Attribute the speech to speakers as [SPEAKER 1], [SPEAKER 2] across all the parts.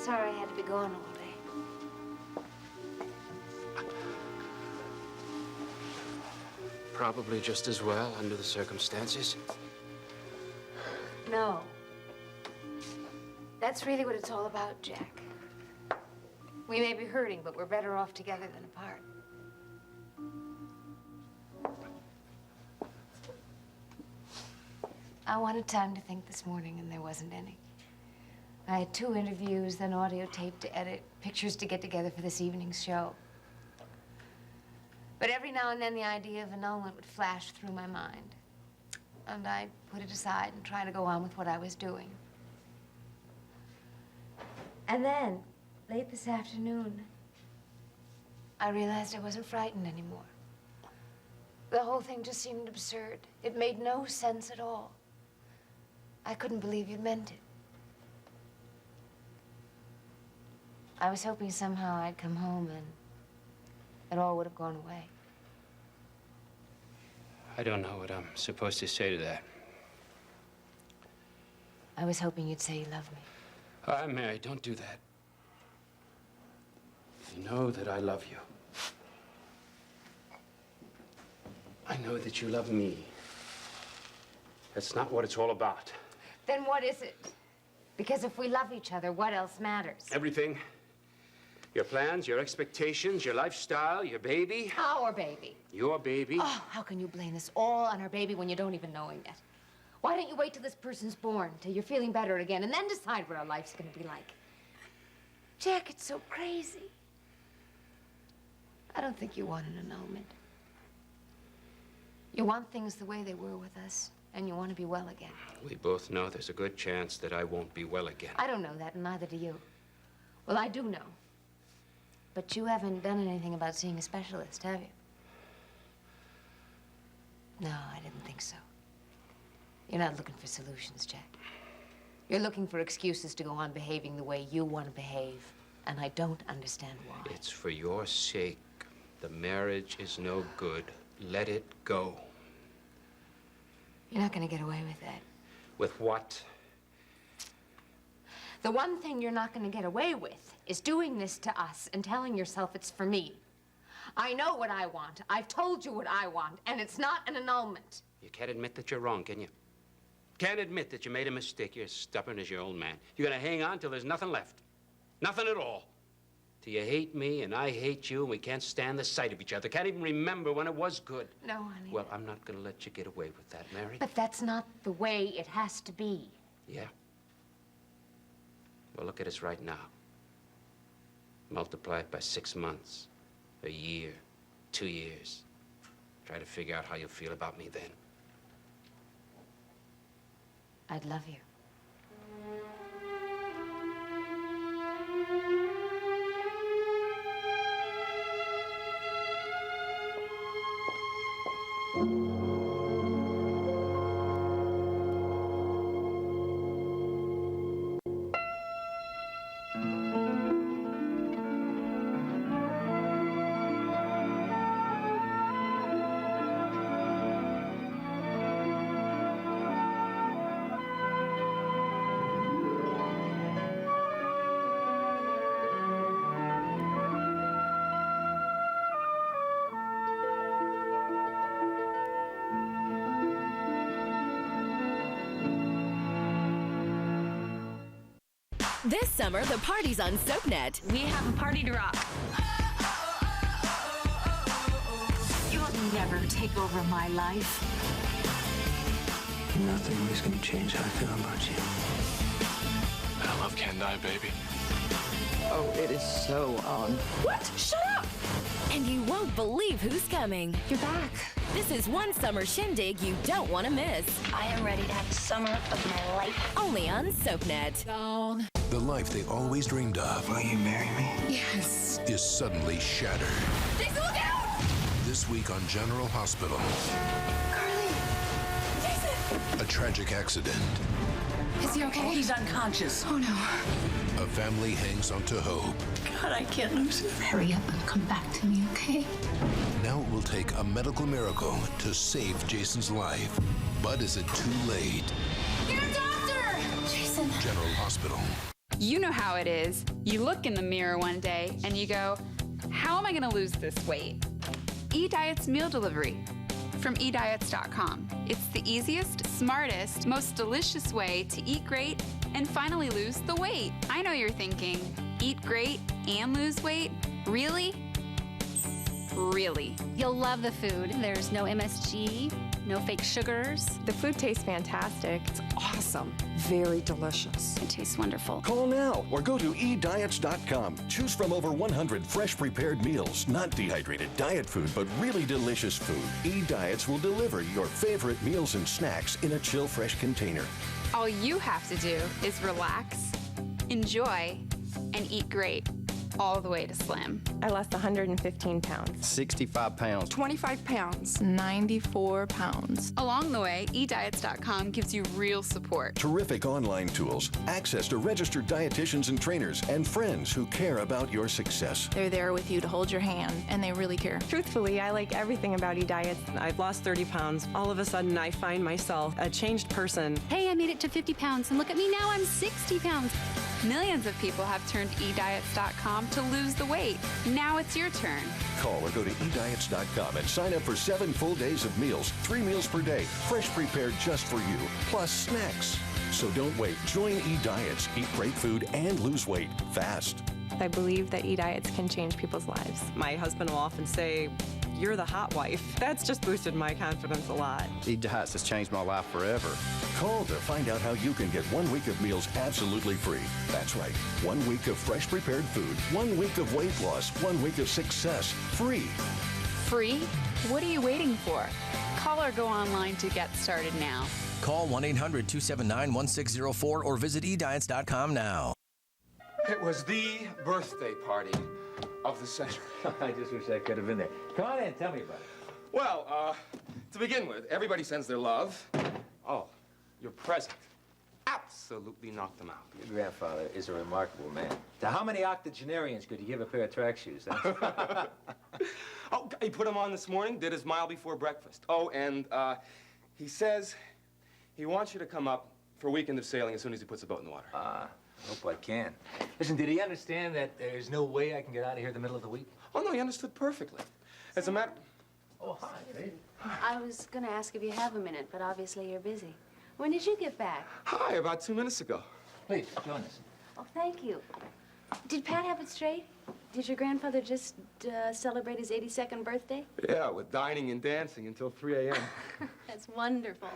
[SPEAKER 1] sorry I had to be gone all day.
[SPEAKER 2] Probably just as well under the circumstances.
[SPEAKER 1] No. That's really what it's all about, Jack. We may be hurting, but we're better off together than apart. I wanted time to think this morning, and there wasn't any. I had 2 interviews, then audio tape to edit, pictures to get together for this evening's show. But every now and then, the idea of annulment would flash through my mind. And I'd put it aside and try to go on with what I was doing. And then, late this afternoon, I realized I wasn't frightened anymore. The whole thing just seemed absurd. It made no sense at all. I couldn't believe you'd meant it. I was hoping somehow I'd come home and it all would have gone away.
[SPEAKER 2] I don't know what I'm supposed to say to that.
[SPEAKER 1] I was hoping you'd say you love me.
[SPEAKER 2] Mary, don't do that. You know that I love you. I know that you love me. That's not what it's all about.
[SPEAKER 1] Then what is it? Because if we love each other, what else matters?
[SPEAKER 2] Everything. Your plans, your expectations, your lifestyle, your baby.
[SPEAKER 1] Our baby.
[SPEAKER 2] Your baby.
[SPEAKER 1] Oh, how can you blame this all on our baby when you don't even know him yet? Why don't you wait till this person's born, till you're feeling better again, and then decide what our life's gonna be like? Jack, it's so crazy. I don't think you want an annulment. You want things the way they were with us, and you want to be well again.
[SPEAKER 2] We both know there's a good chance that I won't be well again.
[SPEAKER 1] I don't know that, and neither do you. Well, I do know. But you haven't done anything about seeing a specialist, have you? No, I didn't think so. You're not looking for solutions, Jack. You're looking for excuses to go on behaving the way you want to behave, and I don't understand why.
[SPEAKER 2] It's for your sake. The marriage is no good. Let it go.
[SPEAKER 1] You're not going to get away with that.
[SPEAKER 2] With what?
[SPEAKER 1] The one thing you're not going to get away with is doing this to us and telling yourself it's for me. I know what I want. I've told you what I want, and it's not an annulment.
[SPEAKER 2] You can't admit that you're wrong, can you? Can't admit that you made a mistake. You're as stubborn as your old man. You're going to hang on till there's nothing left. Nothing at all. Till you hate me and I hate you and we can't stand the sight of each other. Can't even remember when it was good.
[SPEAKER 1] No, honey.
[SPEAKER 2] Well, I'm not going to let you get away with that, Mary.
[SPEAKER 1] But that's not the way it has to be.
[SPEAKER 2] Yeah? Well, look at us right now. Multiply it by 6 months, a year, 2 years. Try to figure out how you'll feel about me then.
[SPEAKER 1] I'd love you.
[SPEAKER 3] This summer, the party's on SoapNet.
[SPEAKER 4] We have a party to rock.
[SPEAKER 5] You'll never take over my life.
[SPEAKER 6] Nothing is going to change how I feel about you.
[SPEAKER 7] That love can't die, baby.
[SPEAKER 6] Oh, it is so on.
[SPEAKER 3] What? Shut up! And you won't believe who's coming.
[SPEAKER 5] You're back.
[SPEAKER 3] This is one summer shindig you don't want to miss.
[SPEAKER 4] I am ready to have the summer of my life.
[SPEAKER 3] Only on SoapNet.
[SPEAKER 8] The life they always dreamed of.
[SPEAKER 6] Will you marry me?
[SPEAKER 5] Yes.
[SPEAKER 8] Is suddenly shattered.
[SPEAKER 3] Jason, look out!
[SPEAKER 8] This week on General Hospital.
[SPEAKER 5] Carly. Jason.
[SPEAKER 8] A tragic accident.
[SPEAKER 5] Is he okay?
[SPEAKER 6] He's unconscious.
[SPEAKER 5] Oh, no.
[SPEAKER 8] A family hangs on to hope.
[SPEAKER 6] God, I can't lose him.
[SPEAKER 5] Hurry up and come back to me, okay?
[SPEAKER 8] Now it will take a medical miracle to save Jason's life. But is it too late?
[SPEAKER 5] Get a doctor! Jason.
[SPEAKER 8] General Hospital.
[SPEAKER 9] You know how it is. You look in the mirror one day and you go, how am I gonna lose this weight? eDiet's meal delivery from ediets.com. It's the easiest, smartest, most delicious way to eat great and finally lose the weight. I know you're thinking, eat great and lose weight? Really? Really.
[SPEAKER 3] You'll love the food. There's no MSG, no fake sugars.
[SPEAKER 10] The food tastes fantastic.
[SPEAKER 6] It's awesome. Very delicious.
[SPEAKER 3] It tastes wonderful.
[SPEAKER 11] Call now or go to ediets.com. Choose from over 100 fresh prepared meals. Not dehydrated diet food, but really delicious food. eDiets will deliver your favorite meals and snacks in a chill fresh container.
[SPEAKER 9] All you have to do is relax, enjoy, and eat great. All the way to slim.
[SPEAKER 10] I lost 115 pounds.
[SPEAKER 12] 65 pounds.
[SPEAKER 6] 25 pounds.
[SPEAKER 10] 94 pounds.
[SPEAKER 9] Along the way, eDiets.com gives you real support.
[SPEAKER 11] Terrific online tools, access to registered dietitians and trainers, and friends who care about your success.
[SPEAKER 10] They're there with you to hold your hand, and they really care. Truthfully, I like everything about eDiets.
[SPEAKER 6] I've lost 30 pounds. All of a sudden, I find myself a changed person.
[SPEAKER 3] Hey, I made it to 50 pounds, and look at me now, I'm 60 pounds.
[SPEAKER 9] Millions of people have turned eDiets.com to lose the weight. Now it's your turn.
[SPEAKER 11] Call or go to ediets.com and sign up for 7 full days of meals, 3 meals per day, fresh prepared just for you, plus snacks. So don't wait. Join eDiets. Eat great food and lose weight fast.
[SPEAKER 10] I believe that eDiets can change people's lives.
[SPEAKER 6] My husband will often say, "You're the hot wife." That's just boosted my confidence a lot.
[SPEAKER 12] eDiets has changed my life forever.
[SPEAKER 11] Call to find out how you can get 1 week of meals absolutely free. That's right. 1 week of fresh prepared food, 1 week of weight loss, 1 week of success, free.
[SPEAKER 9] Free? What are you waiting for? Call or go online to get started now.
[SPEAKER 13] Call 1-800-279-1604 or visit ediets.com now.
[SPEAKER 14] It was the birthday party of the century.
[SPEAKER 15] I just wish I could have been there. Come on in, tell me about it.
[SPEAKER 14] Well, to begin with, everybody sends their love. Oh, your present absolutely knocked them out.
[SPEAKER 15] Your grandfather is a remarkable man. To how many octogenarians could you give a pair of track shoes?
[SPEAKER 14] Oh, he put them on this morning, did his mile before breakfast. Oh, and he says he wants you to come up for a weekend of sailing as soon as he puts the boat in the water.
[SPEAKER 15] I hope I can. Listen, did he understand that there's no way I can get out of here in the middle of the week?
[SPEAKER 14] Oh, no, he understood perfectly. As a matter...
[SPEAKER 15] Oh, hi, baby.
[SPEAKER 1] I was going to ask if you have a minute, but obviously you're busy. When did you get back?
[SPEAKER 14] Hi, about 2 minutes ago.
[SPEAKER 15] Please, join us.
[SPEAKER 1] Oh, thank you. Did Pat have it straight? Did your grandfather just celebrate his 82nd birthday?
[SPEAKER 14] Yeah, with dining and dancing until 3 a.m.
[SPEAKER 1] That's wonderful.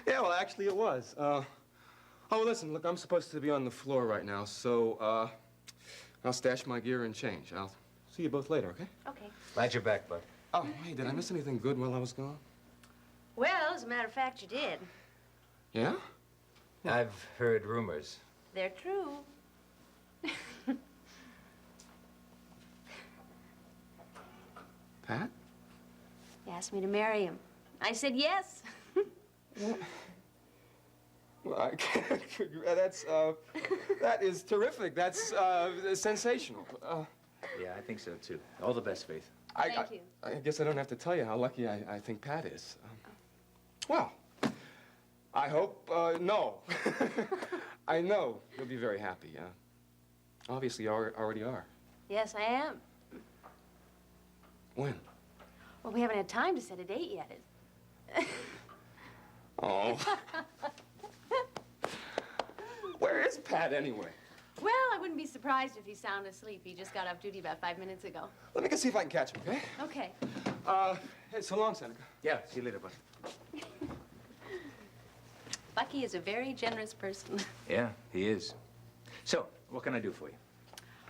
[SPEAKER 14] Yeah, well, actually it was. Oh, well, listen, look, I'm supposed to be on the floor right now, so I'll stash my gear and change. I'll see you both later, okay?
[SPEAKER 1] Okay.
[SPEAKER 15] Glad you're back, bud.
[SPEAKER 14] Oh, hey, did I miss anything good while I was gone?
[SPEAKER 1] Well, as a matter of fact, you did.
[SPEAKER 14] Yeah?
[SPEAKER 15] I've heard rumors.
[SPEAKER 1] They're true.
[SPEAKER 14] Pat?
[SPEAKER 1] He asked me to marry him. I said yes.
[SPEAKER 14] Well, I can't. That is terrific. That's sensational.
[SPEAKER 15] Yeah, I think so, too. All the best, Faith.
[SPEAKER 1] Thank you.
[SPEAKER 14] I guess I don't have to tell you how lucky I think Pat is. Well, I hope, no. I know you'll be very happy. Obviously, you already are.
[SPEAKER 1] Yes, I am.
[SPEAKER 14] When?
[SPEAKER 1] Well, we haven't had time to set a date yet.
[SPEAKER 14] Oh. Where is Pat, anyway?
[SPEAKER 1] Well, I wouldn't be surprised if he's sound asleep. He just got off duty about 5 minutes ago.
[SPEAKER 14] Let me go see if I can catch him, okay?
[SPEAKER 1] Okay.
[SPEAKER 14] Hey, so long, Seneca.
[SPEAKER 15] Yeah, see you later, bud.
[SPEAKER 1] Bucky is a very generous person.
[SPEAKER 15] Yeah, he is. So, what can I do for you?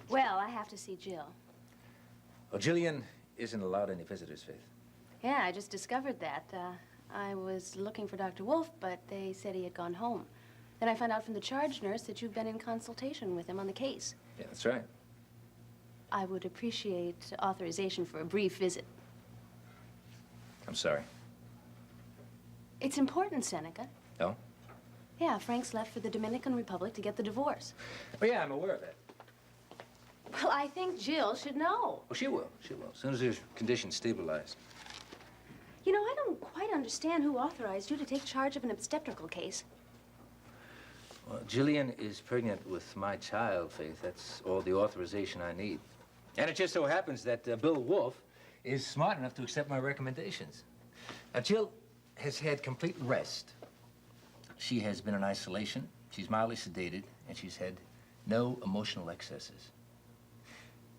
[SPEAKER 1] Well, I have to see Jill.
[SPEAKER 15] Well, Jillian isn't allowed any visitors, Faith.
[SPEAKER 1] Yeah, I just discovered that. I was looking for Dr. Wolf, but they said he had gone home. Then I found out from the charge nurse that you've been in consultation with him on the case.
[SPEAKER 15] Yeah, that's right.
[SPEAKER 1] I would appreciate authorization for a brief visit.
[SPEAKER 15] I'm sorry.
[SPEAKER 1] It's important, Seneca.
[SPEAKER 15] No?
[SPEAKER 1] Yeah, Frank's left for the Dominican Republic to get the divorce.
[SPEAKER 15] Oh, yeah, I'm aware of that.
[SPEAKER 1] Well, I think Jill should know.
[SPEAKER 15] Oh, she will. She will. As soon as her condition stabilized.
[SPEAKER 1] You know, I don't quite understand who authorized you to take charge of an obstetrical case.
[SPEAKER 15] Well, Jillian is pregnant with my child, Faith. That's all the authorization I need. And it just so happens that Bill Wolf is smart enough to accept my recommendations. Now, Jill has had complete rest. She has been in isolation, she's mildly sedated, and she's had no emotional excesses.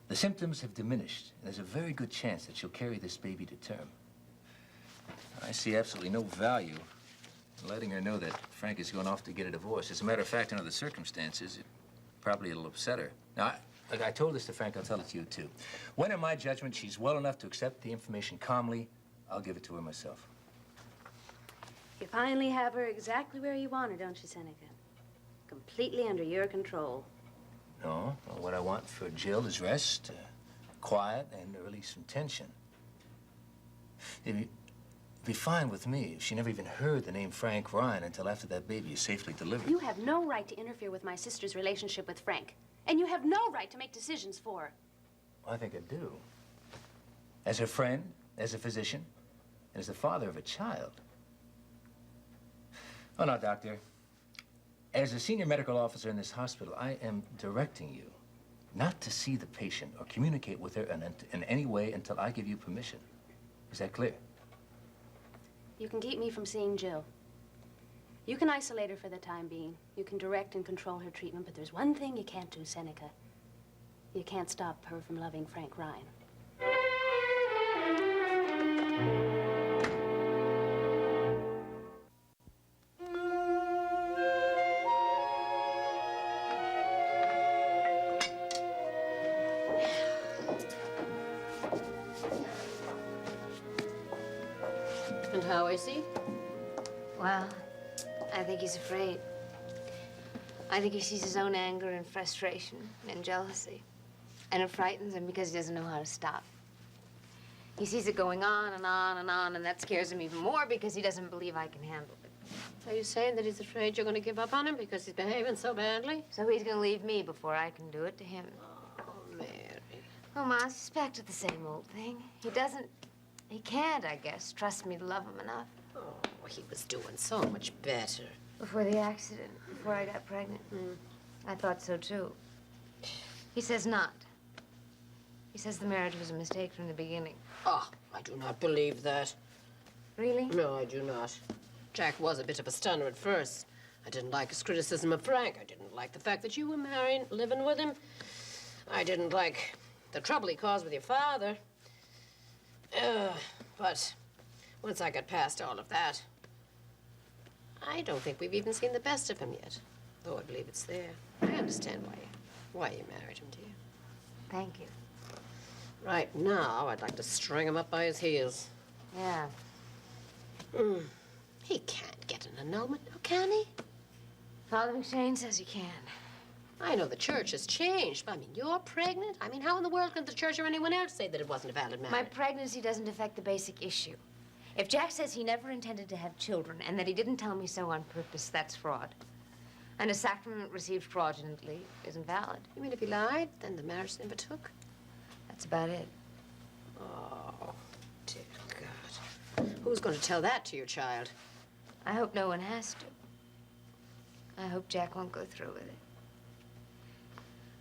[SPEAKER 15] The symptoms have diminished, and there's a very good chance that she'll carry this baby to term. I see absolutely no value in letting her know that Frank is going off to get a divorce. As a matter of fact, under the circumstances, it'll upset her. Now, I told this to Frank, I'll tell it to you, too. When, in my judgment, she's well enough to accept the information calmly, I'll give it to her myself.
[SPEAKER 16] You finally have her exactly where you want her, don't you, Seneca? Completely under your control.
[SPEAKER 15] No, well, what I want for Jill is rest, quiet, and to release some tension. It'd be fine with me if she never even heard the name Frank Ryan until after that baby is safely delivered.
[SPEAKER 16] You have no right to interfere with my sister's relationship with Frank. And you have no right to make decisions for her.
[SPEAKER 15] Well, I think I do. As her friend, as a physician, and as the father of a child. Oh, no, Doctor. As a senior medical officer in this hospital, I am directing you not to see the patient or communicate with her in any way until I give you permission. Is that clear?
[SPEAKER 16] You can keep me from seeing Jill. You can isolate her for the time being. You can direct and control her treatment, but there's one thing you can't do, Seneca. You can't stop her from loving Frank Ryan.
[SPEAKER 17] And how is he?
[SPEAKER 1] Well, I think he's afraid. I think he sees his own anger and frustration and jealousy. And it frightens him because he doesn't know how to stop. He sees it going on and on and on, and that scares him even more because he doesn't believe I can handle it.
[SPEAKER 17] Are you saying that he's afraid you're going to give up on him because he's behaving so badly?
[SPEAKER 1] So he's going to leave me before I can do it to him.
[SPEAKER 17] Oh, Mary.
[SPEAKER 1] Oh, Ma, it's just back to the same old thing. He can't, I guess, trust me to love him enough.
[SPEAKER 17] Oh, he was doing so much better.
[SPEAKER 1] Before the accident, before I got pregnant. I thought so, too. He says not. He says the marriage was a mistake from the beginning.
[SPEAKER 17] Oh, I do not believe that.
[SPEAKER 1] Really?
[SPEAKER 17] No, I do not. Jack was a bit of a stunner at first. I didn't like his criticism of Frank. I didn't like the fact that you were married, living with him. I didn't like the trouble he caused with your father. But once I got past all of that, I don't think we've even seen the best of him yet. Though I believe it's there. I understand why you married him, dear.
[SPEAKER 1] Thank you.
[SPEAKER 17] Right now, I'd like to string him up by his heels.
[SPEAKER 1] Yeah.
[SPEAKER 17] He can't get an annulment, now can he?
[SPEAKER 1] Father McShane says he can.
[SPEAKER 17] I know the church has changed, but I mean, you're pregnant? I mean, how in the world could the church or anyone else say that it wasn't a valid marriage?
[SPEAKER 1] My pregnancy doesn't affect the basic issue. If Jack says he never intended to have children and that he didn't tell me so on purpose, that's fraud. And a sacrament received fraudulently isn't valid.
[SPEAKER 17] You mean if he lied, then the marriage never took?
[SPEAKER 1] That's about it.
[SPEAKER 17] Oh, dear God. Who's going to tell that to your child?
[SPEAKER 1] I hope no one has to. I hope Jack won't go through with it.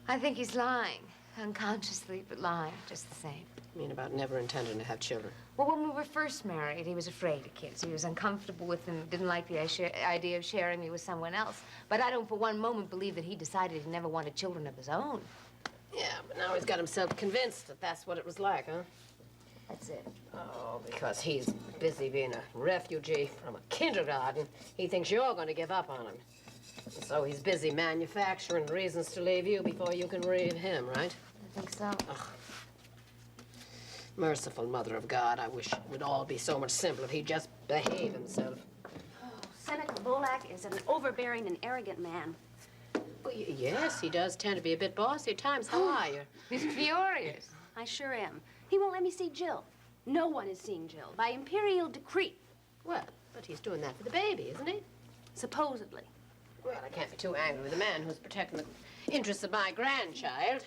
[SPEAKER 1] I think he's lying, unconsciously, but lying just the same.
[SPEAKER 17] You mean about never intending to have children?
[SPEAKER 1] Well, when we were first married, he was afraid of kids. He was uncomfortable with them, didn't like the idea of sharing me with someone else. But I don't for one moment believe that he decided he never wanted children of his own.
[SPEAKER 17] Yeah, but now he's got himself convinced that that's what it was like, huh?
[SPEAKER 1] That's it.
[SPEAKER 17] Oh, because he's busy being a refugee from a kindergarten, he thinks you're going to give up on him. And so he's busy manufacturing reasons to leave you before you can leave him, right?
[SPEAKER 1] I think so.
[SPEAKER 17] Ugh. Merciful Mother of God, I wish it would all be so much simpler if he'd just behave himself.
[SPEAKER 16] Oh, Seneca Bolak is an overbearing and arrogant man.
[SPEAKER 17] Well, yes, he does tend to be a bit bossy at times. How are you?
[SPEAKER 1] He's furious.
[SPEAKER 16] I sure am. He won't let me see Jill. No one is seeing Jill by imperial decree.
[SPEAKER 17] Well, but he's doing that for the baby, isn't he?
[SPEAKER 16] Supposedly.
[SPEAKER 17] Well, I can't be too angry with a man who's protecting the interests of my grandchild.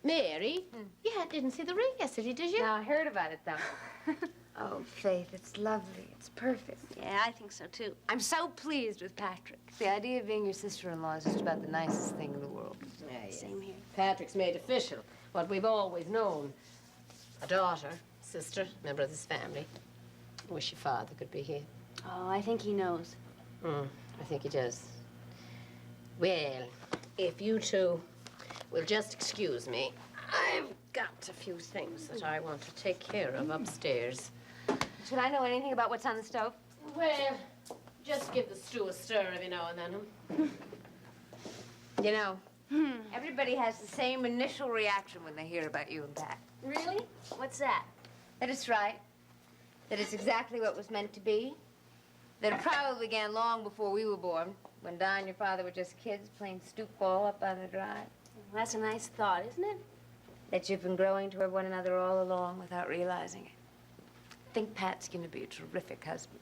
[SPEAKER 17] Mary, you didn't see the ring yesterday, did you?
[SPEAKER 1] No, I heard about it, though. Oh, Faith, it's lovely. It's perfect.
[SPEAKER 16] Yeah, I think so, too.
[SPEAKER 1] I'm so pleased with Patrick. The idea of being your sister-in-law is just about the nicest thing in the world.
[SPEAKER 17] Yeah,
[SPEAKER 16] Same here.
[SPEAKER 17] Patrick's made official what we've always known. A daughter, sister, member of this family. I wish your father could be here.
[SPEAKER 16] Oh, I think he knows.
[SPEAKER 17] I think he does. Well, if you two will just excuse me, I've got a few things that I want to take care of upstairs.
[SPEAKER 1] Should I know anything about what's on the stove?
[SPEAKER 17] Well, just give the stew a stir every now and then.
[SPEAKER 1] You know, everybody has the same initial reaction when they hear about you and Pat.
[SPEAKER 16] Really? What's that?
[SPEAKER 1] That it's right. That it's exactly what was meant to be. That it probably began long before we were born, when Don and your father were just kids playing stoop ball up on the drive.
[SPEAKER 16] Well, that's a nice thought, isn't it?
[SPEAKER 1] That you've been growing toward one another all along without realizing it. I think Pat's gonna be a terrific husband.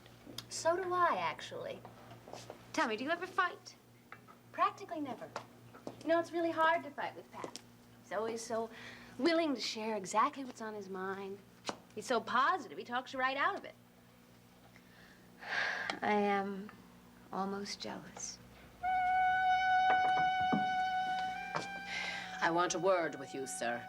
[SPEAKER 16] So do I, actually.
[SPEAKER 1] Tell me, do you ever fight?
[SPEAKER 16] Practically never. You know, it's really hard to fight with Pat. He's always so willing to share exactly what's on his mind. He's so positive, he talks you right out of it.
[SPEAKER 1] I am almost jealous.
[SPEAKER 17] I want a word with you, sir.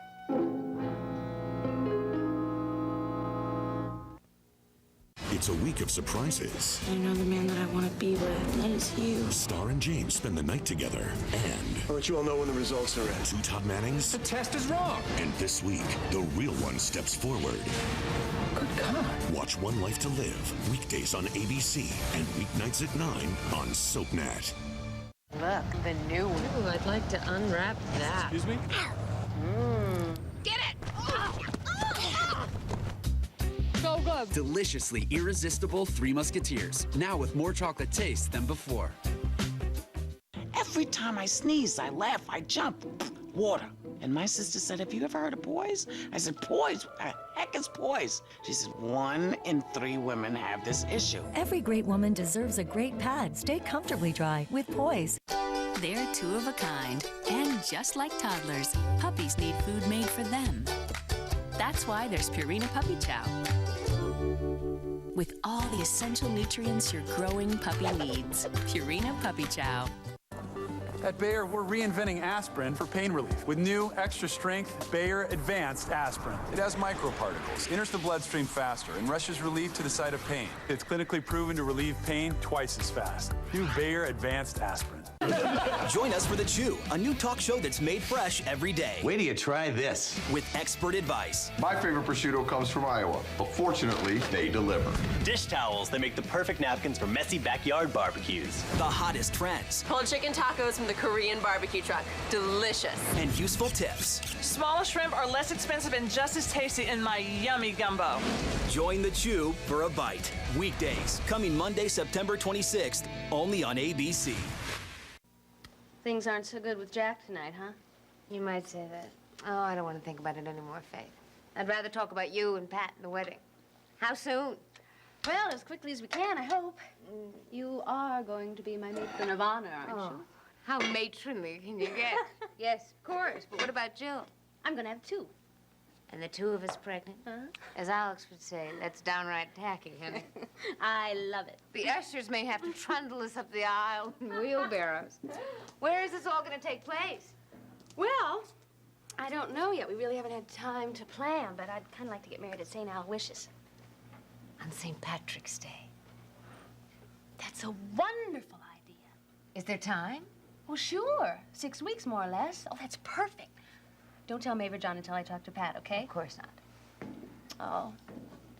[SPEAKER 18] It's a week of surprises.
[SPEAKER 19] I know the man that I want to be with. That is you.
[SPEAKER 18] Star and James spend the night together, and...
[SPEAKER 20] I'll let you all know when the results are in.
[SPEAKER 18] Two Todd Mannings.
[SPEAKER 20] The test is wrong.
[SPEAKER 18] And this week, the real one steps forward.
[SPEAKER 20] Good God.
[SPEAKER 18] Watch One Life to Live, weekdays on ABC, and weeknights at 9 on SoapNet.
[SPEAKER 17] Look, the new one. Ooh, I'd like to unwrap that.
[SPEAKER 20] Excuse me?
[SPEAKER 17] Get it!
[SPEAKER 21] So good. Deliciously irresistible Three Musketeers. Now with more chocolate taste than before.
[SPEAKER 22] Every time I sneeze, I laugh, I jump. Water. And my sister said, have you ever heard of poise? I said, poise? What the heck is poise? She said, 1 in 3 women have this issue.
[SPEAKER 23] Every great woman deserves a great pad. Stay comfortably dry with Poise.
[SPEAKER 3] They're two of a kind. And just like toddlers, puppies need food made for them. That's why there's Purina Puppy Chow. With all the essential nutrients your growing puppy needs. Purina Puppy Chow.
[SPEAKER 24] At Bayer, we're reinventing aspirin for pain relief with new extra-strength Bayer Advanced Aspirin. It has microparticles, enters the bloodstream faster, and rushes relief to the site of pain. It's clinically proven to relieve pain twice as fast. New Bayer Advanced Aspirin.
[SPEAKER 13] Join us for The Chew, a new talk show that's made fresh every day.
[SPEAKER 25] Wait till you try this.
[SPEAKER 13] With expert advice.
[SPEAKER 26] My favorite prosciutto comes from Iowa, but fortunately, they deliver.
[SPEAKER 27] Dish towels that make the perfect napkins for messy backyard barbecues.
[SPEAKER 13] The hottest trends.
[SPEAKER 28] Pulled chicken tacos from the Korean barbecue truck. Delicious.
[SPEAKER 13] And useful tips.
[SPEAKER 29] Smaller shrimp are less expensive and just as tasty in my yummy gumbo.
[SPEAKER 13] Join The Chew for a bite. Weekdays, coming Monday, September 26th, only on ABC.
[SPEAKER 16] Things aren't so good with Jack tonight, huh?
[SPEAKER 1] You might say that. Oh, I don't want to think about it anymore, Faith. I'd rather talk about you and Pat and the wedding. How soon?
[SPEAKER 16] Well, as quickly as we can, I hope. You are going to be my matron of honor, aren't you?
[SPEAKER 1] How matronly can you get? Yes, of course. But what about Jill?
[SPEAKER 16] I'm going to have 2.
[SPEAKER 1] And the 2 of us pregnant? As Alex would say, that's downright tacky, honey.
[SPEAKER 16] I love it.
[SPEAKER 1] The ushers may have to trundle us up the aisle in wheelbarrows. Where is this all going to take place?
[SPEAKER 16] Well, I don't know yet. We really haven't had time to plan, but I'd kind of like to get married at St. Aloysius.
[SPEAKER 1] On St. Patrick's Day.
[SPEAKER 16] That's a wonderful idea.
[SPEAKER 1] Is there time?
[SPEAKER 16] Well, sure. 6 weeks, more or less. Oh, that's perfect. Don't tell Maver John until I talk to Pat, okay?
[SPEAKER 1] Of course not.
[SPEAKER 16] Oh,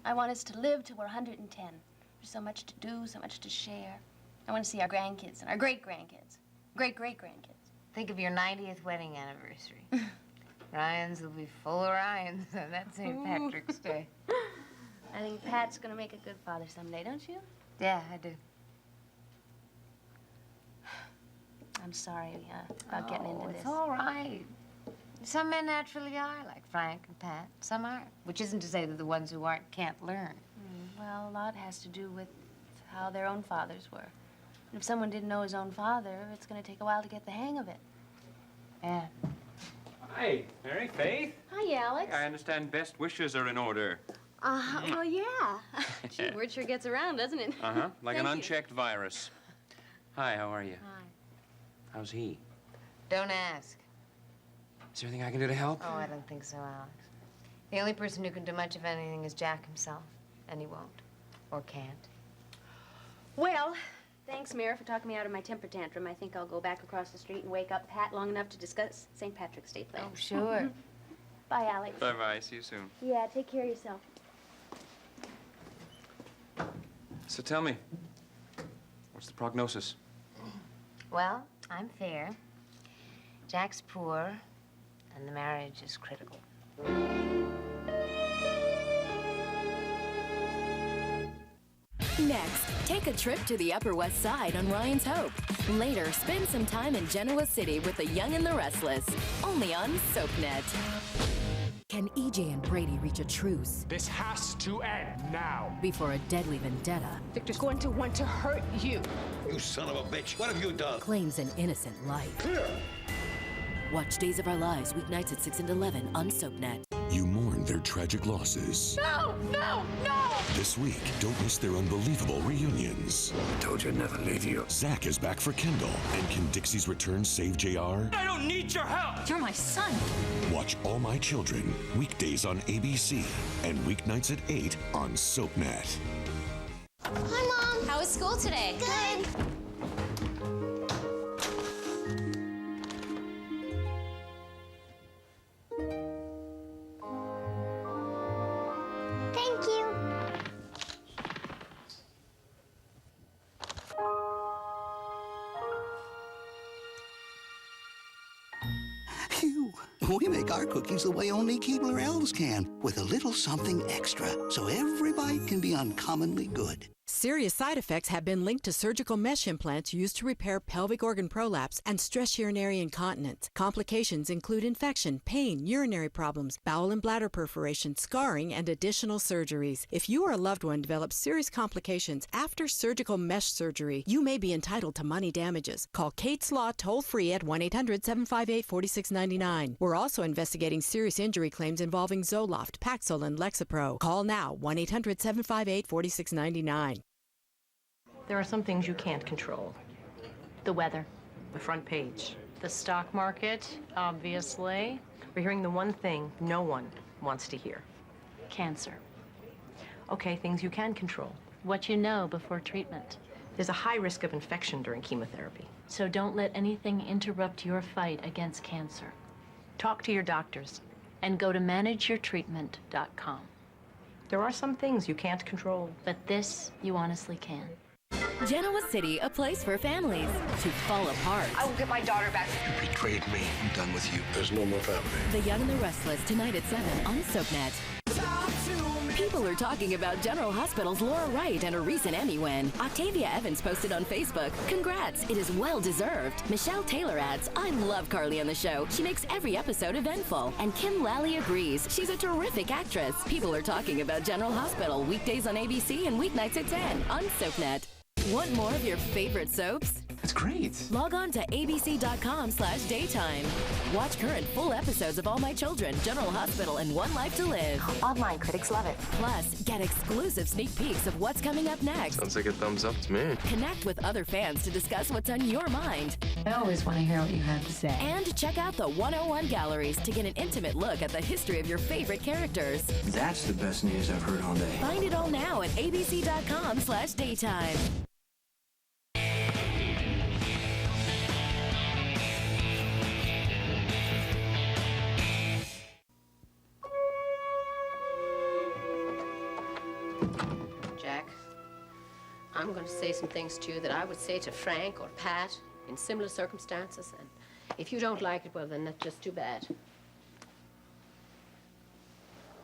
[SPEAKER 16] I want us to live till we're 110. There's so much to do, so much to share. I want to see our grandkids and our great-grandkids, great-great-grandkids.
[SPEAKER 1] Think of your 90th wedding anniversary. Ryans will be full of Ryans on that St. Patrick's Day.
[SPEAKER 16] I think Pat's going to make a good father someday, don't you?
[SPEAKER 1] Yeah, I do.
[SPEAKER 16] I'm sorry about getting into this.
[SPEAKER 1] It's all right. Some men naturally are, like Frank and Pat. Some aren't, which isn't to say that the ones who aren't can't learn.
[SPEAKER 16] Well, a lot has to do with how their own fathers were. And if someone didn't know his own father, it's going to take a while to get the hang of it.
[SPEAKER 1] Yeah.
[SPEAKER 30] Hi, Mary, Faith.
[SPEAKER 16] Hi, Alex.
[SPEAKER 30] I understand best wishes are in order.
[SPEAKER 16] Well, yeah. Gee, word sure gets around, doesn't it?
[SPEAKER 2] Uh-huh. Like an
[SPEAKER 16] Thank you.
[SPEAKER 2] unchecked virus. Hi, how are you?
[SPEAKER 16] Hi.
[SPEAKER 2] How's he?
[SPEAKER 1] Don't ask.
[SPEAKER 2] Is there anything I can do to help?
[SPEAKER 1] Oh, I don't think so, Alex. The only person who can do much of anything is Jack himself. And he won't. Or can't.
[SPEAKER 16] Well, thanks, Mayor, for talking me out of my temper tantrum. I think I'll go back across the street and wake up Pat long enough to discuss St. Patrick's Day plans.
[SPEAKER 1] Oh, sure.
[SPEAKER 16] Bye, Alex.
[SPEAKER 2] Bye-bye. See you soon.
[SPEAKER 16] Yeah, take care of yourself.
[SPEAKER 2] So tell me, what's the prognosis?
[SPEAKER 1] Well, I'm fair. Jack's poor, and the marriage is critical.
[SPEAKER 4] Next, take a trip to the Upper West Side on Ryan's Hope. Later, spend some time in Genoa City with the Young and the Restless. Only on SoapNet. Can EJ and Brady reach a truce?
[SPEAKER 5] This has to end now.
[SPEAKER 4] Before a deadly vendetta
[SPEAKER 6] Victor's going to want to hurt you.
[SPEAKER 7] You son of a bitch. What have you done?
[SPEAKER 4] claims an innocent life.
[SPEAKER 7] Here.
[SPEAKER 4] Watch Days of Our Lives weeknights at 6 and 11 on SoapNet.
[SPEAKER 18] You mourn their tragic losses.
[SPEAKER 6] No, no, no!
[SPEAKER 18] This week, don't miss their unbelievable reunions.
[SPEAKER 7] I told you I'd never leave you.
[SPEAKER 18] Zach is back for Kendall. And can Dixie's return save JR?
[SPEAKER 29] I don't need your help!
[SPEAKER 4] You're my son.
[SPEAKER 18] Watch All My Children, weekdays on ABC and weeknights at 8 on SoapNet.
[SPEAKER 8] Hi, Mom. How was school today? Good. Thank you.
[SPEAKER 10] Phew. We make our cookies the way only Keebler elves can, with a little something extra, so every bite can be uncommonly good.
[SPEAKER 12] Serious side effects have been linked to surgical mesh implants used to repair pelvic organ prolapse and stress urinary incontinence. Complications include infection, pain, urinary problems, bowel and bladder perforation, scarring, and additional surgeries. If you or a loved one develops serious complications after surgical mesh surgery, you may be entitled to money damages. Call Kate's Law toll-free at 1-800-758-4699. We're also investigating serious injury claims involving Zoloft, Paxil, and Lexapro. Call now, 1-800-758-4699.
[SPEAKER 25] There are some things you can't control.
[SPEAKER 16] The weather.
[SPEAKER 25] The front page. The stock market, obviously. We're hearing the one thing no one wants to hear.
[SPEAKER 16] Cancer.
[SPEAKER 25] Okay, things you can control.
[SPEAKER 16] What you know before treatment.
[SPEAKER 25] There's a high risk of infection during chemotherapy.
[SPEAKER 16] So don't let anything interrupt your fight against cancer.
[SPEAKER 25] Talk to your doctors.
[SPEAKER 16] And go to manageyourtreatment.com.
[SPEAKER 25] There are some things you can't control.
[SPEAKER 16] But this, you honestly can.
[SPEAKER 4] Genoa City, a place for families to fall apart.
[SPEAKER 6] I will get my daughter back.
[SPEAKER 7] You betrayed me. I'm done with you. There's no more family.
[SPEAKER 4] The Young and the Restless, tonight at 7 on SoapNet. People are talking about General Hospital's Laura Wright and her recent Emmy win. Octavia Evans posted on Facebook, "Congrats, it is well deserved." Michelle Taylor adds, "I love Carly on the show. She makes every episode eventful." And Kim Lally agrees, she's a terrific actress. People are talking about General Hospital weekdays on ABC and weeknights at 10 on SoapNet. Want more of your favorite soaps?
[SPEAKER 2] That's great.
[SPEAKER 4] Log on to abc.com/daytime. Watch current full episodes of All My Children, General Hospital, and One Life to Live.
[SPEAKER 8] Online critics love it.
[SPEAKER 4] Plus, get exclusive sneak peeks of what's coming up next.
[SPEAKER 14] Sounds like a thumbs up to me.
[SPEAKER 4] Connect with other fans to discuss what's on your mind.
[SPEAKER 1] I always want to hear what you have to say.
[SPEAKER 4] And check out the 101 galleries to get an intimate look at the history of your favorite characters.
[SPEAKER 7] That's the best news I've heard all day.
[SPEAKER 4] Find it all now at abc.com/daytime.
[SPEAKER 17] Jack, I'm going to say some things to you that I would say to Frank or Pat in similar circumstances, and if you don't like it, well, then that's just too bad.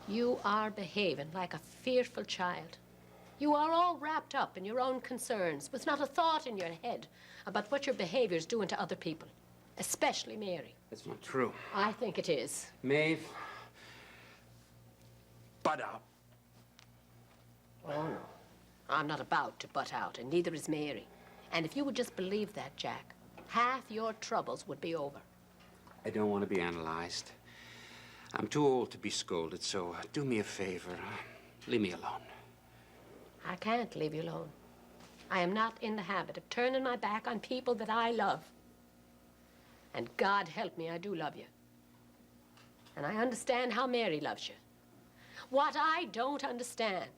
[SPEAKER 17] You are behaving like a fearful child. You are all wrapped up in your own concerns, with not a thought in your head about what your behavior's doing to other people, especially Mary.
[SPEAKER 2] That's not true.
[SPEAKER 17] I think it is.
[SPEAKER 2] Maeve. Butt out.
[SPEAKER 17] Oh, no. I'm not about to butt out, and neither is Mary. And if you would just believe that, Jack, half your troubles would be over.
[SPEAKER 2] I don't want to be analyzed. I'm too old to be scolded, so do me a favor.
[SPEAKER 3] Leave me alone.
[SPEAKER 17] I can't leave you alone. I am not in the habit of turning my back on people that I love. And God help me, I do love you. And I understand how Mary loves you. What I don't understand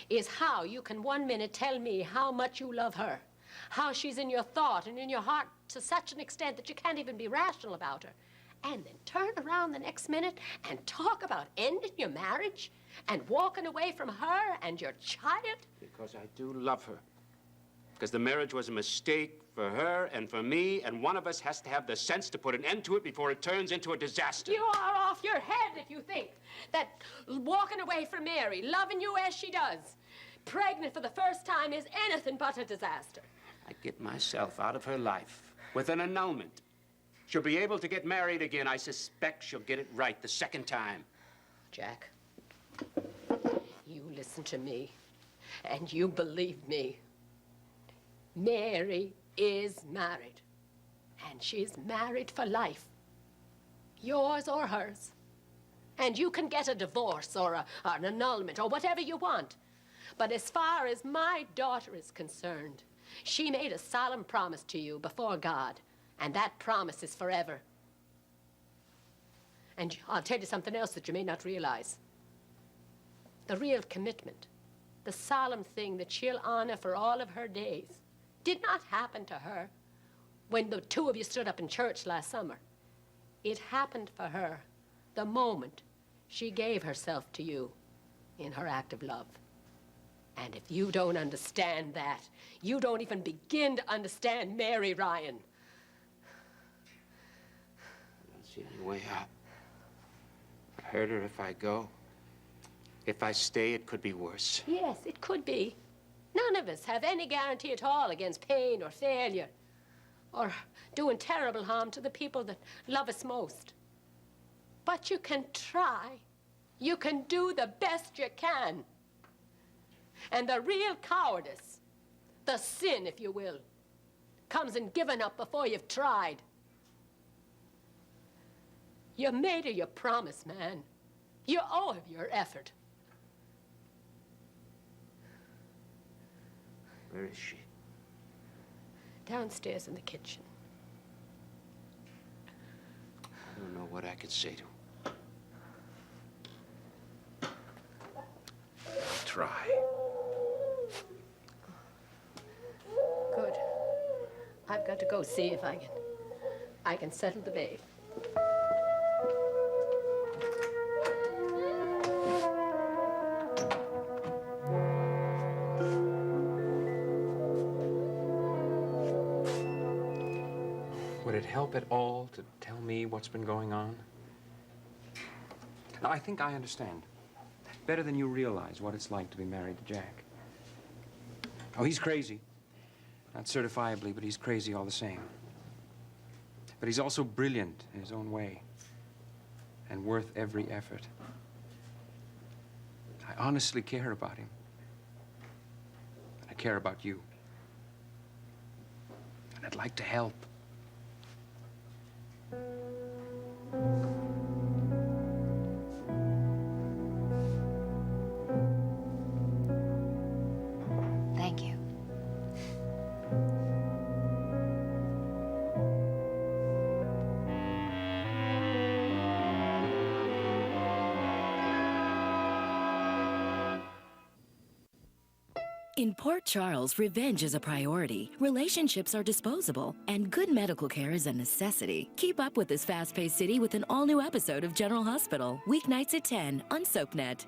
[SPEAKER 17] is how you can one minute tell me how much you love her, how she's in your thought and in your heart to such an extent that you can't even be rational about her, and then turn around the next minute and talk about ending your marriage and walking away from her and your child?
[SPEAKER 3] Because I do love her. Because the marriage was a mistake for her and for me, and one of us has to have the sense to put an end to it before it turns into a disaster.
[SPEAKER 17] You are off your head if you think that walking away from Mary, loving you as she does, pregnant for the first time, is anything but a disaster.
[SPEAKER 3] I get myself out of her life with an annulment. She'll be able to get married again. I suspect she'll get it right the second time.
[SPEAKER 17] Jack, you listen to me, and you believe me. Mary is married, and she's married for life. Yours or hers. And you can get a divorce or an annulment or whatever you want. But as far as my daughter is concerned, she made a solemn promise to you before God, and that promise is forever. And I'll tell you something else that you may not realize. The real commitment, the solemn thing that she'll honor for all of her days, did not happen to her when the two of you stood up in church last summer. It happened for her the moment she gave herself to you in her act of love. And if you don't understand that, you don't even begin to understand Mary Ryan.
[SPEAKER 3] I don't see any way out. I hurt her if I go. If I stay, it could be worse.
[SPEAKER 17] Yes, it could be. None of us have any guarantee at all against pain or failure or doing terrible harm to the people that love us most. But you can try. You can do the best you can. And the real cowardice, the sin, if you will, comes in giving up before you've tried. You made her your promise, man. You owe her your effort.
[SPEAKER 3] Where is she?
[SPEAKER 17] Downstairs in the kitchen.
[SPEAKER 3] I don't know what I could say to her. I'll try.
[SPEAKER 17] Good. I've got to go see if I can settle the babe.
[SPEAKER 2] Would it help at all to tell me what's been going on? Now, I think I understand. Better than you realize what it's like to be married to Jack. Oh, he's crazy. Not certifiably, but he's crazy all the same. But he's also brilliant in his own way and worth every effort. I honestly care about him. I care about you. And I'd like to help.
[SPEAKER 1] Thank you.
[SPEAKER 4] In Port Charles, revenge is a priority, relationships are disposable, and good medical care is a necessity. Keep up with this fast-paced city with an all-new episode of General Hospital, weeknights at 10 on SoapNet.